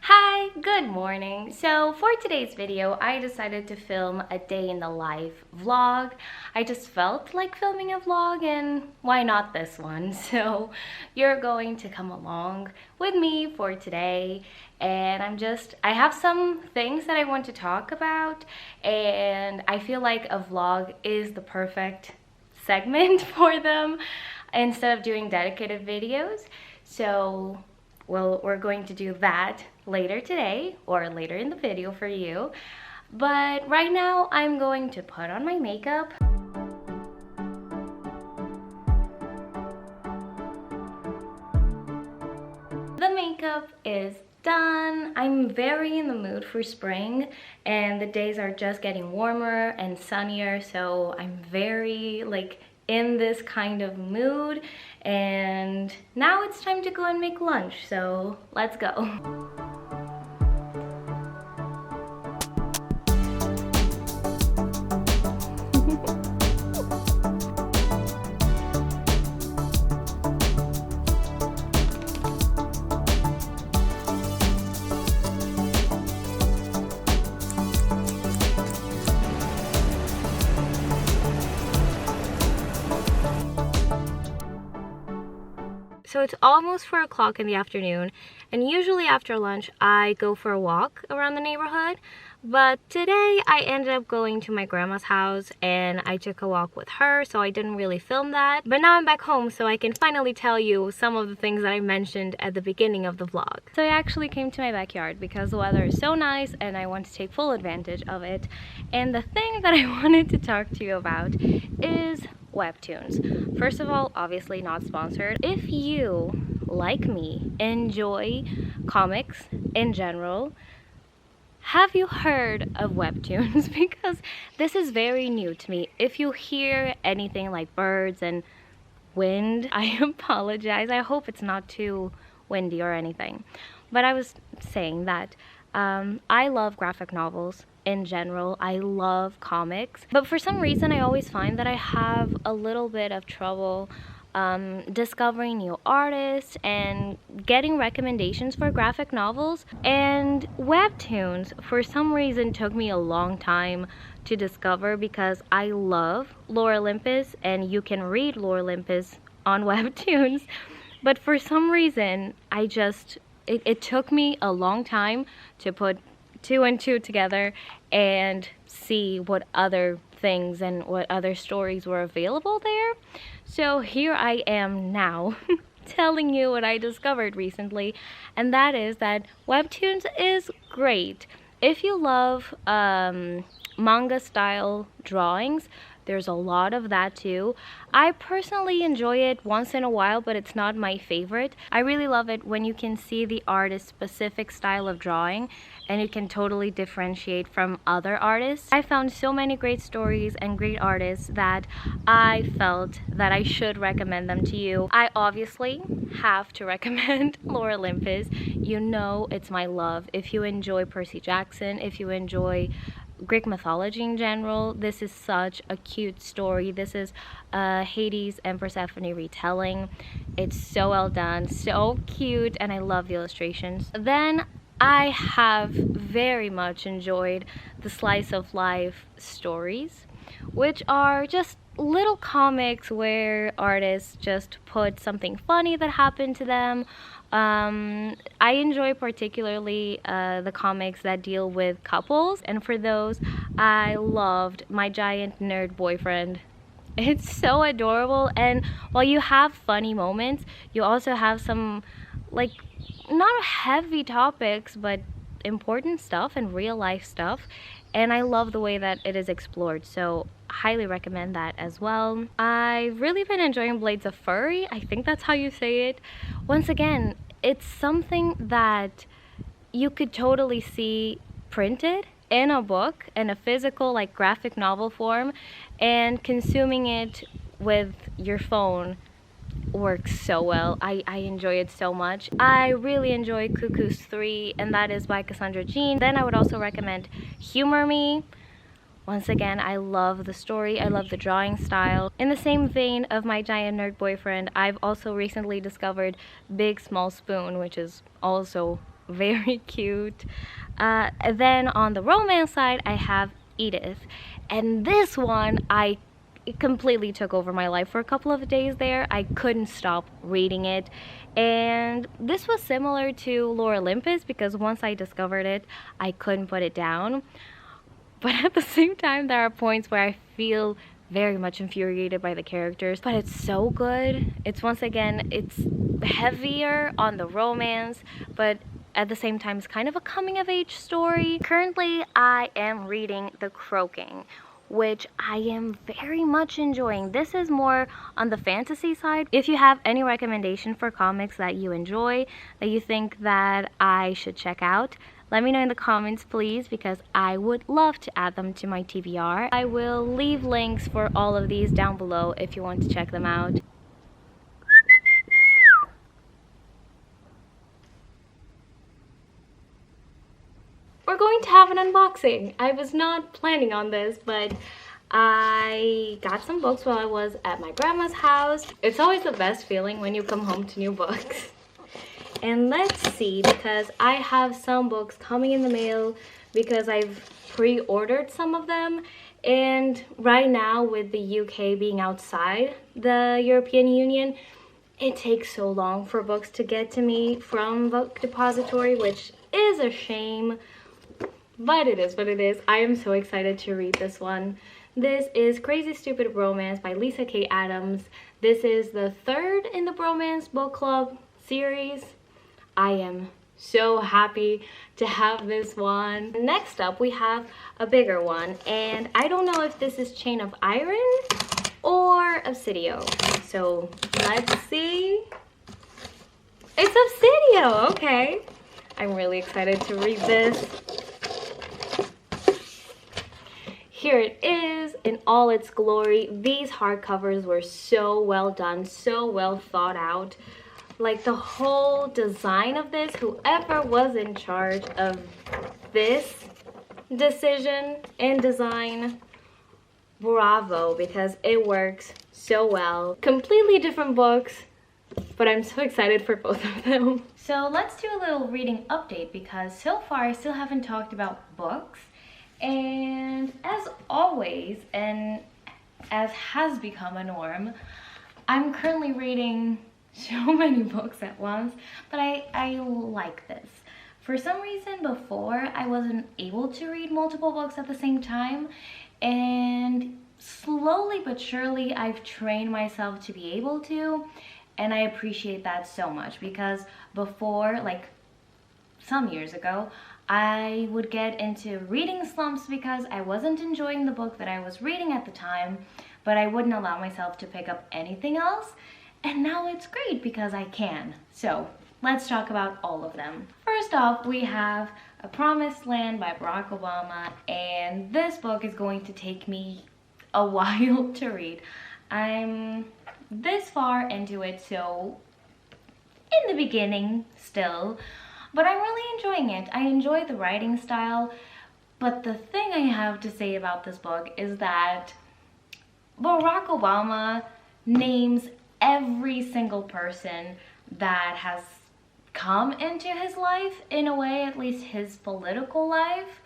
Hi, good morning. So for today's video, I decided to film a day in the life vlog. I just felt like filming a vlog and why not this one? So you're going to come along with me for today and I have some things that I want to talk about and I feel like a vlog is the perfect segment for them instead of doing dedicated videos. So well, we're going to do that later today or later in the video for you. But right now I'm going to put on my makeup. The makeup is done. I'm very in the mood for spring and the days are just getting warmer and sunnier, so I'm very in this kind of mood, and now it's time to go and make lunch, so let's go. So it's almost 4 o'clock in the afternoon, and usually after lunch I go for a walk around the neighborhood, but today I ended up going to my grandma's house and I took a walk with her, so I didn't really film that. But now I'm back home, so I can finally tell you some of the things that I mentioned at the beginning of the vlog. So I actually came to my backyard because the weather is so nice and I want to take full advantage of it. And the thing that I wanted to talk to you about is Webtoons. First of all, obviously not sponsored. If you, like me, enjoy comics in general, have you heard of Webtoons? Because this is very new to me. If you hear anything like birds and wind, I apologize. I hope it's not too windy or anything. But I was saying that I love graphic novels in general. I love comics, but for some reason I always find that I have a little bit of trouble discovering new artists and getting recommendations for graphic novels. And Webtoons for some reason took me a long time to discover because I love Lore Olympus and you can read Lore Olympus on Webtoons, but for some reason it took me a long time to put two and two together and see what other things and what other stories were available there. So here I am now telling you what I discovered recently, and that is that Webtoons is great. If you love manga style drawings, there's a lot of that too. I personally enjoy it once in a while, but it's not my favorite. I really love it when you can see the artist's specific style of drawing and you can totally differentiate from other artists. I found so many great stories and great artists that I felt that I should recommend them to you. I obviously have to recommend Lore Olympus. You know it's my love. If you enjoy Percy Jackson, if you enjoy Greek mythology in general, this is such a cute story. This is Hades and Persephone retelling. It's so well done, so cute, and I love the illustrations. Then I have very much enjoyed the slice of life stories, which are just little comics where artists just put something funny that happened to them. I enjoy particularly the comics that deal with couples, and for those I loved My Giant Nerd Boyfriend. It's so adorable, and while you have funny moments, you also have some not heavy topics but important stuff and real life stuff, and I love the way that it is explored, so highly recommend that as well. I've really been enjoying Blades of Furry. I think that's how you say it. Once again, it's something that you could totally see printed in a book, in a physical graphic novel form, and consuming it with your phone works so well. I enjoy it so much. I really enjoy Cuckoo's 3, and that is by Cassandra Jean. Then I would also recommend Humor Me. Once again, I love the story, I love the drawing style. In the same vein of My Giant Nerd Boyfriend, I've also recently discovered Big Small Spoon, which is also very cute. Then on the romance side, I have Edith. And this one, it completely took over my life for a couple of days there. I couldn't stop reading it. And this was similar to Lore Olympus because once I discovered it, I couldn't put it down. But at the same time, there are points where I feel very much infuriated by the characters, but it's so good. It's once again, it's heavier on the romance, but at the same time, it's kind of a coming of age story. Currently, I am reading The Croaking, which I am very much enjoying. This is more on the fantasy side. If you have any recommendation for comics that you enjoy, that you think that I should check out, let me know in the comments, please, because I would love to add them to my TBR. I will leave links for all of these down below if you want to check them out. We're going to have an unboxing. I was not planning on this, but I got some books while I was at my grandma's house. It's always the best feeling when you come home to new books. And let's see, because I have some books coming in the mail because I've pre-ordered some of them. And right now, with the UK being outside the European Union, it takes so long for books to get to me from Book Depository, which is a shame. But it is what it is. I am so excited to read this one. This is Crazy Stupid Romance by Lisa K. Adams. This is the third in the Bromance Book Club series. I am so happy to have this one. Next up, we have a bigger one, and I don't know if this is Chain of Iron or Obsidio. So let's see. It's Obsidio, okay. I'm really excited to read this. Here it is in all its glory. These hardcovers were so well done, so well thought out. Like the whole design of this, whoever was in charge of this decision and design, bravo, because it works so well. Completely different books, but I'm so excited for both of them. So let's do a little reading update because so far I still haven't talked about books. And as always, and as has become a norm, I'm currently reading so many books at once, but I like this. For some reason before, I wasn't able to read multiple books at the same time, and slowly but surely I've trained myself to be able to, and I appreciate that so much because before, like some years ago, I would get into reading slumps because I wasn't enjoying the book that I was reading at the time, but I wouldn't allow myself to pick up anything else. And now it's great because I can. So let's talk about all of them. First off, we have A Promised Land by Barack Obama, and this book is going to take me a while to read. I'm this far into it, so in the beginning still, but I'm really enjoying it. I enjoy the writing style, but the thing I have to say about this book is that Barack Obama names every single person that has come into his life, in a way, at least his political life,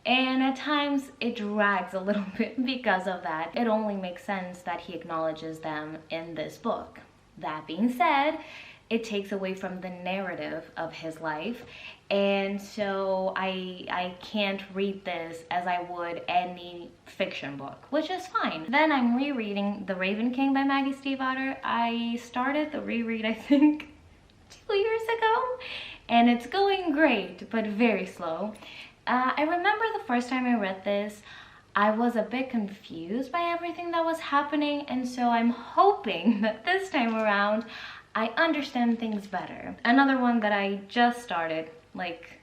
and at times it drags a little bit because of that. It only makes sense that he acknowledges them in this book. That being said, it takes away from the narrative of his life, and so I can't read this as I would any fiction book, which is fine. Then I'm rereading The Raven King by Maggie Stiefvater. I started the reread, I think, 2 years ago, and it's going great, but very slow. I remember the first time I read this, I was a bit confused by everything that was happening, and so I'm hoping that this time around I understand things better. Another one that I just started like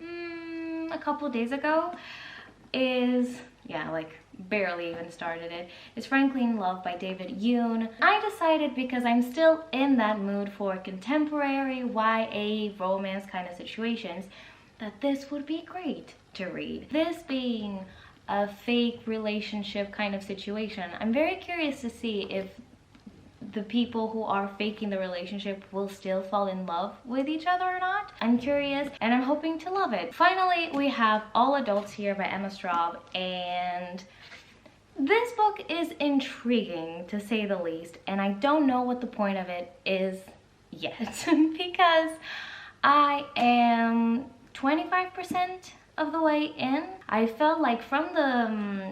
a couple days ago is, yeah, like barely even started it. It's Frankly in Love by David Yoon. I decided, because I'm still in that mood for contemporary YA romance kind of situations, that this would be great to read. This being a fake relationship kind of situation, I'm very curious to see if the people who are faking the relationship will still fall in love with each other or not. I'm curious and I'm hoping to love it. Finally, we have All Adults here by Emma Straub, and this book is intriguing to say the least, and I don't know what the point of it is yet because I am 25% of the way in. I felt like from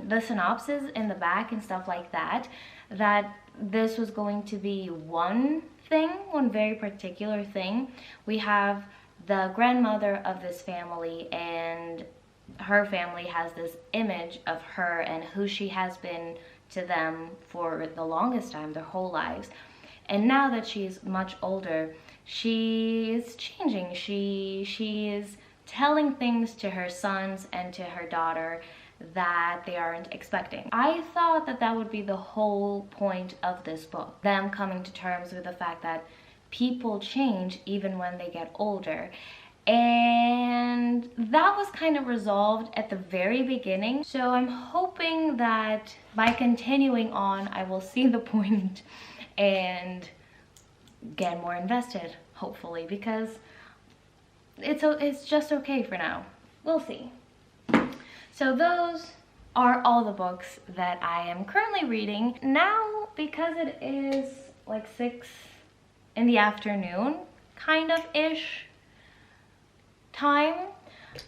the synopsis in the back and stuff like that, that this was going to be one very particular thing. We have the grandmother of this family, and her family has this image of her and who she has been to them for the longest time, their whole lives. And now that she's much older, she is changing. She is telling things to her sons and to her daughter that they aren't expecting. I thought that that would be the whole point of this book, them coming to terms with the fact that people change even when they get older. And that was kind of resolved at the very beginning. So I'm hoping that by continuing on, I will see the point and get more invested, hopefully, because it's just okay for now. We'll see. So those are all the books that I am currently reading. Now, because it is like 6 in the afternoon, kind of ish time,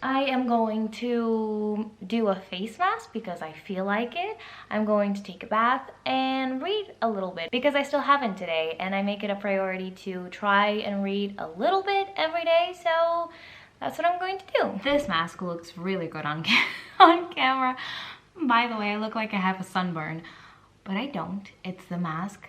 I am going to do a face mask because I feel like it. I'm going to take a bath and read a little bit because I still haven't today, and I make it a priority to try and read a little bit every day, so that's what I'm going to do. This mask looks really good on camera. By the way, I look like I have a sunburn, but I don't. It's the mask,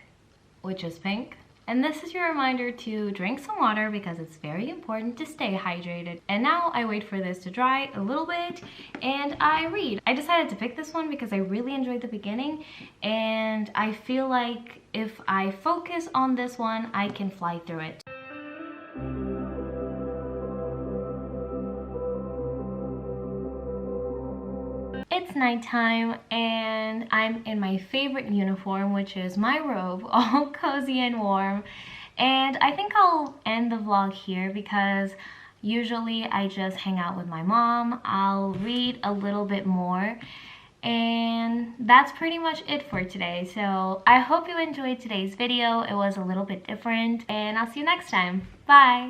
which is pink. And this is your reminder to drink some water because it's very important to stay hydrated. And now I wait for this to dry a little bit and I read. I decided to pick this one because I really enjoyed the beginning, and I feel like if I focus on this one, I can fly through it. It's nighttime and I'm in my favorite uniform, which is my robe, all cozy and warm. And I think I'll end the vlog here because usually I just hang out with my mom. I'll read a little bit more, and that's pretty much it for today. So I hope you enjoyed today's video. It was a little bit different, and I'll see you next time. Bye!